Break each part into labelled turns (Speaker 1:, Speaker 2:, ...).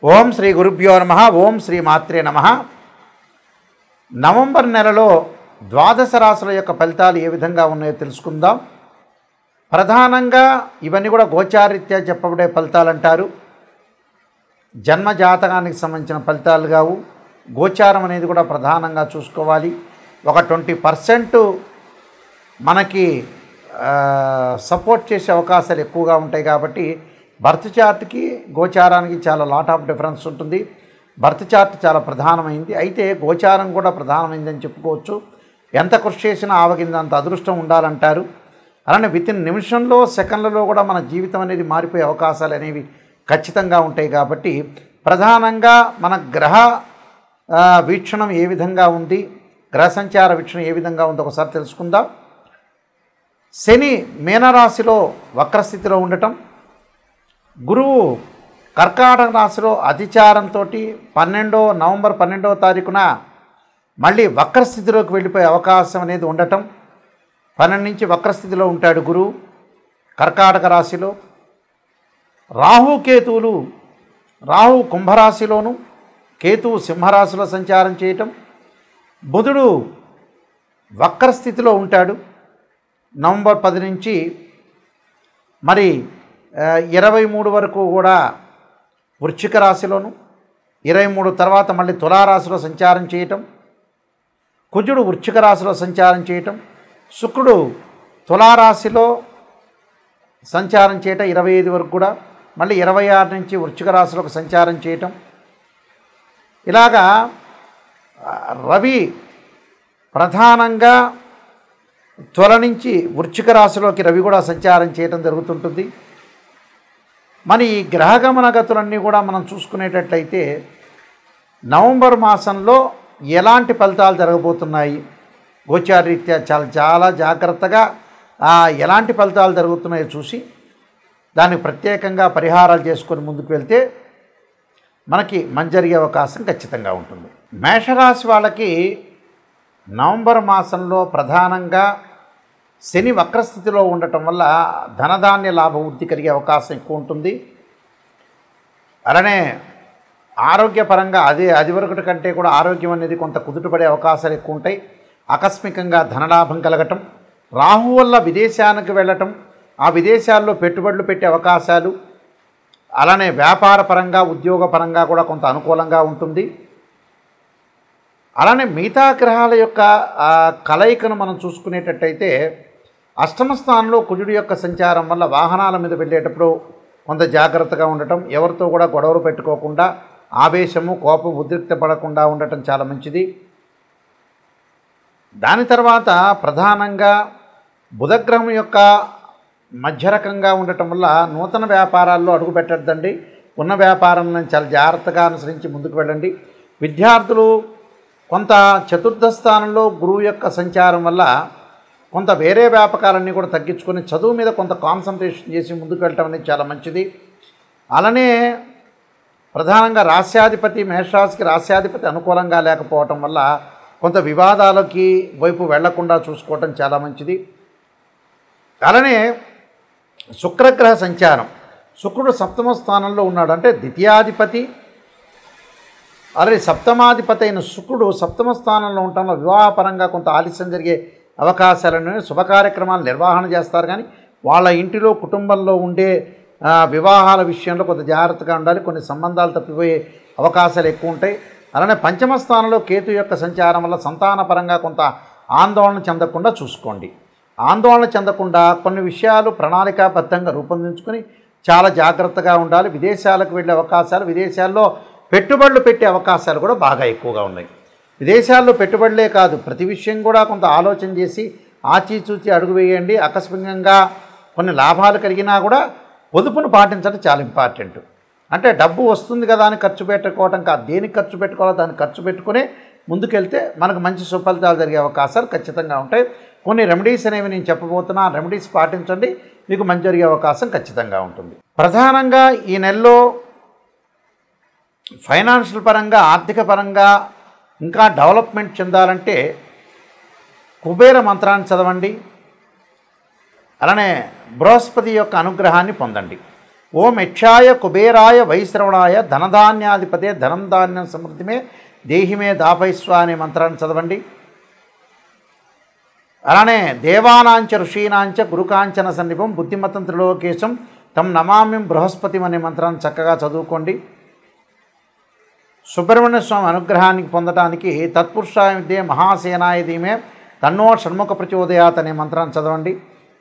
Speaker 1: ఓం శ్రీ గురుభ్యో నమః. ఓం శ్రీ మాత్రే నమః. నవంబర్ నెలలో ద్వాదశ రాశుల యొక్క ఫలితాలు ఏ విధంగా ఉన్నాయో తెలుసుకుందాం. ప్రధానంగా ఇవన్నీ కూడా గోచారీత్యా చెప్పబడే ఫలితాలు అంటారు. జన్మ జాతకానికి సంబంధించిన ఫలితాలు కావు. గోచారం అనేది కూడా ప్రధానంగా చూసుకోవాలి. ఒక 20% మనకి సపోర్ట్ చేసే అవకాశాలు ఎక్కువగా ఉంటాయి. కాబట్టి బర్త్ చార్ట్కి గోచారానికి చాలా లాట్ ఆఫ్ డిఫరెన్స్ ఉంటుంది. బర్త్ చార్ట్ చాలా ప్రధానమైంది, అయితే గోచారం కూడా ప్రధానమైందని చెప్పుకోవచ్చు. ఎంత కృషి చేసినా ఆవగిందంత అదృష్టం ఉండాలంటారు. అలానే వితిన్ నిమిషంలో సెకండ్లలో కూడా మన జీవితం అనేది మారిపోయే అవకాశాలు అనేవి ఖచ్చితంగా ఉంటాయి. కాబట్టి ప్రధానంగా మన గ్రహ వీక్షణం ఏ విధంగా ఉంది, గ్రహ సంచార వీక్షణం ఏ విధంగా ఉందో ఒకసారి తెలుసుకుందాం. శని మీనరాశిలో వక్రస్థితిలో ఉండటం, గురువు కర్కాటక రాశిలో అతిచారంతో నవంబర్ 12వ తారీఖున మళ్ళీ వక్రస్థితిలోకి వెళ్ళిపోయే అవకాశం అనేది ఉండటం. 12 నుంచి వక్రస్థితిలో ఉంటాడు గురువు కర్కాటక రాశిలో. రాహుకేతువులు, రాహు కుంభరాశిలోను, కేతువు సింహరాశిలో సంచారం చేయటం. బుధుడు వక్రస్థితిలో ఉంటాడు నవంబర్ 10 నుంచి మరి 23 వరకు కూడా వృశ్చిక రాశిలోను, 23 తర్వాత మళ్ళీ తులారాశిలో సంచారం చేయటం. కుజుడు వృశ్చిక రాశిలో సంచారం చేయటం, శుక్రుడు తులారాశిలో సంచారం చేయటం 25 వరకు కూడా, మళ్ళీ 26 నుంచి వృశ్చిక రాశిలోకి సంచారం చేయటం. ఇలాగా రవి ప్రధానంగా తుల నుంచి వృశ్చిక రాశిలోకి రవి కూడా సంచారం చేయటం జరుగుతుంటుంది. మరి ఈ గ్రహగమన గతులన్నీ కూడా మనం చూసుకునేటట్లయితే నవంబర్ మాసంలో ఎలాంటి ఫలితాలు జరగబోతున్నాయి, గోచారీత్యా చాలా జాగ్రత్తగా ఎలాంటి ఫలితాలు జరుగుతున్నాయో చూసి దానికి ప్రత్యేకంగా పరిహారాలు చేసుకొని ముందుకు వెళ్తే మనకి మంచి జరిగే అవకాశం ఖచ్చితంగా ఉంటుంది. మేషరాశి వాళ్ళకి నవంబర్ మాసంలో ప్రధానంగా శని వక్రస్థితిలో ఉండటం వల్ల ధనధాన్య లాభ వృద్ధి కలిగే అవకాశం ఎక్కువ ఉంటుంది. అలానే ఆరోగ్యపరంగా అది వరకటి కంటే కూడా ఆరోగ్యం అనేది కొంత కుదుటపడే అవకాశాలు ఎక్కువ ఉంటాయి. ఆకస్మికంగా ధనలాభం కలగటం, రాహు వల్ల విదేశానికి వెళ్ళటం, ఆ విదేశాల్లో పెట్టుబడులు పెట్టే అవకాశాలు, అలానే వ్యాపార పరంగా ఉద్యోగపరంగా కూడా కొంత అనుకూలంగా ఉంటుంది. అలానే మిగతా గ్రహాల యొక్క కలయికను మనం చూసుకునేటట్టయితే అష్టమ స్థానంలో కుజుడి యొక్క సంచారం వల్ల వాహనాల మీద వెళ్ళేటప్పుడు కొంత జాగ్రత్తగా ఉండటం, ఎవరితో కూడా గొడవలు పెట్టుకోకుండా ఆవేశము కోపం ఉద్రిక్తపడకుండా ఉండటం చాలా మంచిది. దాని తర్వాత ప్రధానంగా బుధగ్రహం యొక్క మధ్యరకంగా ఉండటం వల్ల నూతన వ్యాపారాల్లో అడుగు పెట్టద్దండి. ఉన్న వ్యాపారాలను చాలా జాగ్రత్తగా అనుసరించి ముందుకు వెళ్ళండి. విద్యార్థులు కొంత చతుర్థ స్థానంలో గురువు యొక్క సంచారం వల్ల కొంత వేరే వ్యాపకాలన్నీ కూడా తగ్గించుకొని చదువు మీద కొంత కాన్సన్ట్రేషన్ చేసి ముందుకు వెళ్ళటం అనేది చాలా మంచిది. అలానే ప్రధానంగా రాశ్యాధిపతి మేషరాశికి రాశ్యాధిపతి అనుకూలంగా లేకపోవటం వల్ల కొంత వివాదాలకి వైపు వెళ్లకుండా చూసుకోవటం చాలా మంచిది. అలానే శుక్రగ్రహ సంచారం, శుక్రుడు సప్తమ స్థానంలో ఉన్నాడు, అంటే ద్వితీయాధిపతి అలాగే సప్తమాధిపతి అయిన శుక్రుడు సప్తమ స్థానంలో ఉండటంలో వివాహపరంగా కొంత ఆలస్యం జరిగే అవకాశాలను, శుభ కార్యక్రమాలు నిర్వహణ చేస్తారు. కానీ వాళ్ళ ఇంటిలో కుటుంబంలో ఉండే వివాహాల విషయంలో కొంత జాగ్రత్తగా ఉండాలి. కొన్ని సంబంధాలు తప్పిపోయే అవకాశాలు ఎక్కువ ఉంటాయి. అలానే పంచమ స్థానంలో కేతు యొక్క సంచారం వల్ల సంతానపరంగా కొంత ఆందోళన చెందకుండా చూసుకోండి. ఆందోళన చెందకుండా కొన్ని విషయాలు ప్రణాళికాబద్ధంగా రూపొందించుకొని చాలా జాగ్రత్తగా ఉండాలి. విదేశాలకు వెళ్ళే అవకాశాలు, విదేశాల్లో పెట్టుబడులు పెట్టే అవకాశాలు కూడా బాగా ఎక్కువగా ఉన్నాయి. విదేశాల్లో పెట్టుబడులే కాదు, ప్రతి విషయం కూడా కొంత ఆలోచన చేసి ఆచితూచి అడుగు వేయండి. ఆకస్మికంగా కొన్ని లాభాలు కలిగినా కూడా పొదుపును పాటించడం చాలా ఇంపార్టెంట్. అంటే డబ్బు వస్తుంది కదా అని ఖర్చు పెట్టుకోవటం కాదు, దేనికి ఖర్చు పెట్టుకోవాలో దాన్ని ఖర్చు పెట్టుకుని ముందుకెళ్తే మనకు మంచి సుఫలితాలు జరిగే అవకాశాలు ఖచ్చితంగా ఉంటాయి. కొన్ని రెమెడీస్ అనేవి నేను చెప్పబోతున్నా, ఆ రెమెడీస్ పాటించండి, మీకు మంచి జరిగే అవకాశం ఖచ్చితంగా ఉంటుంది. ప్రధానంగా ఈ నెలలో ఫైనాన్షియల్ పరంగా ఆర్థిక పరంగా ఇంకా డెవలప్మెంట్ చెందాలంటే కుబేర మంత్రాన్ని చదవండి. అలానే బృహస్పతి యొక్క అనుగ్రహాన్ని పొందండి. ఓం యక్షాయ కుబేరాయ వైశ్రవణాయ ధనధాన్యాధిపతే ధనం ధాన్యం సమృద్ధిమే దేహిమే దాపైస్వ అనే మంత్రాన్ని చదవండి. అలానే దేవానాంచ ఋషీనాంచ గురుకాంచన సన్నిపం బుద్ధిమతం త్రిలోకేశం తం నమామ్యం బృహస్పతి అనే మంత్రాన్ని చక్కగా చదువుకోండి. సుబ్రహ్మణ్య స్వామి అనుగ్రహానికి పొందడానికి తత్పురుషాయ విద్యే మహాసేనాయ ధీమే తన్నో షణ్ముఖ ప్రచోదయాత్ అనే మంత్రాన్ని చదవండి.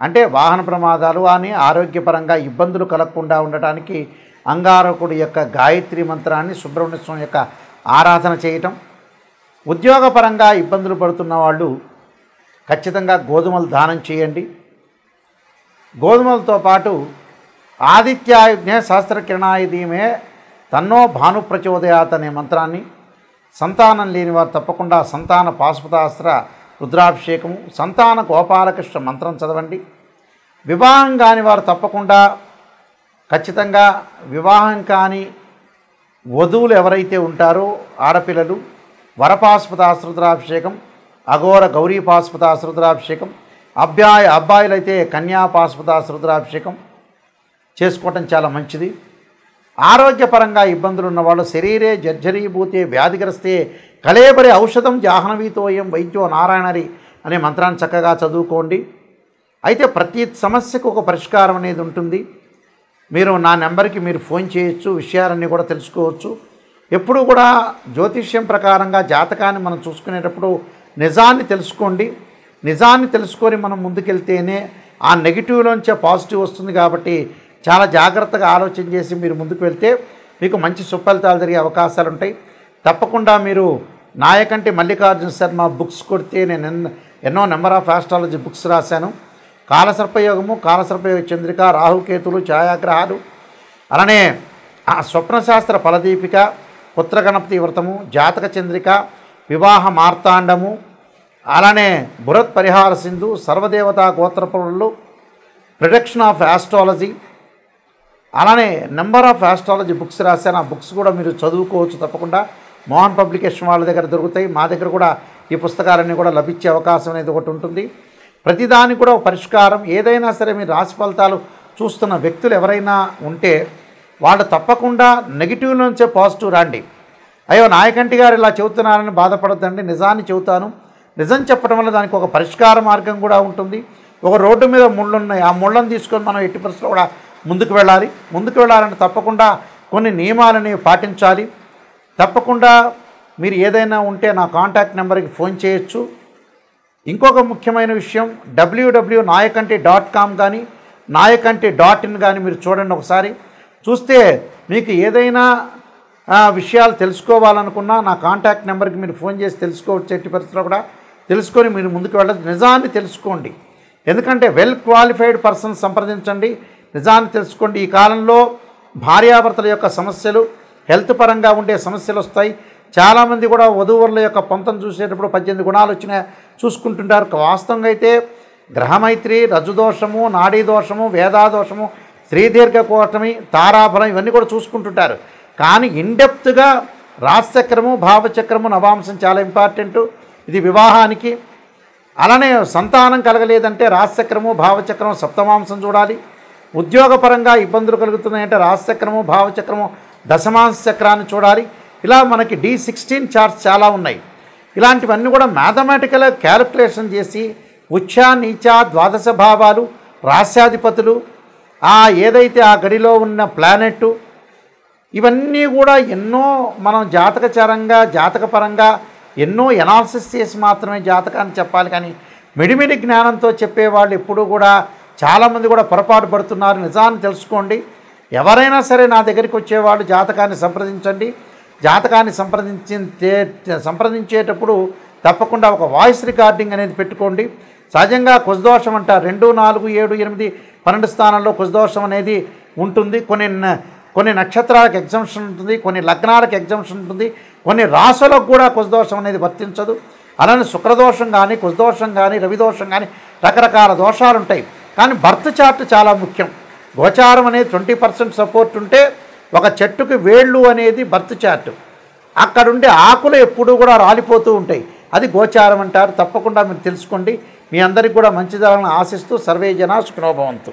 Speaker 1: అంటే వాహన ప్రమాదాలు అని ఆరోగ్యపరంగా ఇబ్బందులు కలగకుండా ఉండటానికి అంగారకుడి యొక్క గాయత్రి మంత్రాన్ని సుబ్రహ్మణ్య స్వామి యొక్క ఆరాధన చేయటం. ఉద్యోగపరంగా ఇబ్బందులు పడుతున్న వాళ్ళు ఖచ్చితంగా గోధుమలు దానం చేయండి. గోధుమలతో పాటు ఆదిత్యాయుజ్ఞే సహస్రకిరణాయ ధీమే తన్నో భాను ప్రచోదయాత్ అనే మంత్రాన్ని, సంతానం లేని వారు తప్పకుండా సంతాన పాశుపతాస్త్ర రుద్రాభిషేకము, సంతాన గోపాలకృష్ణ మంత్రం చదవండి. వివాహం కాని వారు తప్పకుండా ఖచ్చితంగా వివాహం కాని వధువులు ఎవరైతే ఉంటారో ఆడపిల్లలు వరపాశుపతాస్త్ర రుద్రాభిషేకం, అఘోర గౌరీ పాశుపతాస్త్ర రుద్రాభిషేకం, అబ్బాయిలైతే కన్యా పాశుపతాస్త్ర రుద్రాభిషేకం చేసుకోవటం చాలా మంచిది. ఆరోగ్యపరంగా ఇబ్బందులు ఉన్నవాళ్ళు శరీరే జర్జరీభూతే వ్యాధిగ్రస్తే కళేబరి ఔషధం జాహ్నవీతోయం వైద్యో నారాయణరి అనే మంత్రాన్ని చక్కగా చదువుకోండి. అయితే ప్రతి సమస్యకు ఒక పరిష్కారం అనేది ఉంటుంది. మీరు నా నెంబర్కి మీరు ఫోన్ చేయొచ్చు, విషయాలన్నీ కూడా తెలుసుకోవచ్చు. ఎప్పుడు కూడా జ్యోతిష్యం ప్రకారంగా జాతకాన్ని మనం చూసుకునేటప్పుడు నిజాన్ని తెలుసుకోండి. నిజాన్ని తెలుసుకొని మనం ముందుకెళ్తేనే ఆ నెగిటివ్లోంచే పాజిటివ్ వస్తుంది. కాబట్టి చాలా జాగ్రత్తగా ఆలోచన చేసి మీరు ముందుకు వెళ్తే మీకు మంచి సుఫలితాలు జరిగే అవకాశాలు ఉంటాయి. తప్పకుండా మీరు నాయకంటి మల్లికార్జున శర్మ బుక్స్ కొడితే నేను ఎన్నో నెంబర్ ఆఫ్ ఆస్ట్రాలజీ బుక్స్ రాశాను. కాలసర్పయోగము, కాలసర్పయోగ చంద్రిక, రాహుకేతులు, ఛాయాగ్రహాలు, అలానే స్వప్నశాస్త్ర ఫలదీపిక, పుత్రగణపతి వ్రతము, జాతక చంద్రిక, వివాహ మార్తాండము, అలానే బృహత్ పరిహార సింధు, సర్వదేవతా గోత్రపురులు, ప్రొడక్షన్ ఆఫ్ ఆస్ట్రాలజీ, అలానే నెంబర్ ఆఫ్ ఆస్ట్రాలజీ బుక్స్ రాశాను. ఆ బుక్స్ కూడా మీరు చదువుకోవచ్చు. తప్పకుండా మోహన్ పబ్లికేషన్ వాళ్ళ దగ్గర దొరుకుతాయి. మా దగ్గర కూడా ఈ పుస్తకాలన్నీ కూడా లభించే అవకాశం అనేది ఒకటి ఉంటుంది. ప్రతిదానికి కూడా ఒక పరిష్కారం. ఏదైనా సరే మీరు రాశి ఫలితాలు చూస్తున్న వ్యక్తులు ఎవరైనా ఉంటే వాళ్ళు తప్పకుండా నెగిటివ్ నుంచే పాజిటివ్ రండి. అయ్యో నాయకంటి గారు ఇలా చెబుతున్నారని బాధపడద్దండి, నిజాన్ని చెబుతాను. నిజం చెప్పడం వల్ల దానికి ఒక పరిష్కార మార్గం కూడా ఉంటుంది. ఒక రోడ్డు మీద ముళ్ళు ఉన్నాయి, ఆ ముళ్ళను తీసుకొని మనం ఎట్టి పరిస్థితుల్లో కూడా ముందుకు వెళ్ళాలంటే తప్పకుండా కొన్ని నియమాలని పాటించాలి. తప్పకుండా మీరు ఏదైనా ఉంటే నా కాంటాక్ట్ నెంబర్కి ఫోన్ చేయొచ్చు. ఇంకొక ముఖ్యమైన విషయం, www.nayakanti.com కానీ nayakanti.in కానీ మీరు చూడండి. ఒకసారి చూస్తే మీకు ఏదైనా విషయాలు తెలుసుకోవాలనుకున్నా నా కాంటాక్ట్ నెంబర్కి మీరు ఫోన్ చేసి తెలుసుకోవచ్చు. ఎట్టి పరిస్థితుల్లో కూడా తెలుసుకొని మీరు ముందుకు వెళ్ళచ్చు. నిజాన్ని తెలుసుకోండి. ఎందుకంటే వెల్ క్వాలిఫైడ్ పర్సన్ సంప్రదించండి, నిజాన్ని తెలుసుకోండి. ఈ కాలంలో భార్యాభర్తల యొక్క సమస్యలు, హెల్త్ పరంగా ఉండే సమస్యలు వస్తాయి. చాలామంది కూడా వధూవరుల యొక్క పొంతం చూసేటప్పుడు 18 గుణాలు వచ్చినా చూసుకుంటుంటారు. వాస్తవంగా అయితే గ్రహమైత్రి, రజ్జుదోషము, నాడీ దోషము, వేదాదోషము, శ్రీదీర్ఘకోటమి, తారాబలం ఇవన్నీ కూడా చూసుకుంటుంటారు. కానీ ఇన్డెప్త్గా రాశిచక్రము, భావచక్రము, నవాంశం చాలా ఇంపార్టెంట్. ఇది వివాహానికి. అలానే సంతానం కలగలేదంటే రాశిచక్రము, భావచక్రము, సప్తమాంశం చూడాలి. ఉద్యోగపరంగా ఇబ్బందులు కలుగుతున్నాయంటే రాశిచక్రము, భావచక్రము, దశమాంశ చక్రాన్ని చూడాలి. ఇలా మనకి D16 చార్ట్స్ చాలా ఉన్నాయి. ఇలాంటివన్నీ కూడా మ్యాథమెటికల్ క్యాలిక్యులేషన్ చేసి ఉచ్చ నీచ ద్వాదశ భావాలు, రాశ్యాధిపతులు, ఏదైతే ఆ గడిలో ఉన్న ప్లానెట్, ఇవన్నీ కూడా ఎన్నో మనం జాతకపరంగా ఎన్నో ఎనాలిసిస్ చేసి మాత్రమే జాతకాన్ని చెప్పాలి. కానీ మిడిమిడి జ్ఞానంతో చెప్పేవాళ్ళు ఎప్పుడూ కూడా చాలామంది కూడా పొరపాటు పడుతున్నారు. నిజాన్ని తెలుసుకోండి. ఎవరైనా సరే నా దగ్గరికి వచ్చేవాళ్ళు జాతకాన్ని సంప్రదించండి. జాతకాన్ని సంప్రదించేటప్పుడు తప్పకుండా ఒక వాయిస్ రికార్డింగ్ అనేది పెట్టుకోండి. సహజంగా కుజదోషం అంటారు. 2, 4, 7, 8, 12 స్థానాల్లో కుజదోషం అనేది ఉంటుంది. కొన్ని నక్షత్రాలకు ఎగ్జంప్షన్ ఉంటుంది, కొన్ని లగ్నాలకు ఎగ్జంప్షన్ ఉంటుంది, కొన్ని రాశులకు కూడా కుజదోషం అనేది వర్తించదు. అలానే శుక్రదోషం కానీ, కుజదోషం కానీ, రవిదోషం కానీ రకరకాల దోషాలు ఉంటాయి. కానీ బర్త్ చార్ట్ చాలా ముఖ్యం. గోచారం అనేది 20% సపోర్ట్ ఉంటే ఒక చెట్టుకి వేళ్ళు అనేది బర్త్ చార్ట్. అక్కడుండే ఆకులు ఎప్పుడూ కూడా రాలిపోతూ ఉంటాయి. అది గోచారం అంటారు. తప్పకుండా మీరు తెలుసుకోండి. మీ అందరికీ కూడా మంచి జరగాలని ఆశిస్తూ సర్వే జనా సుఖినో భవంతు.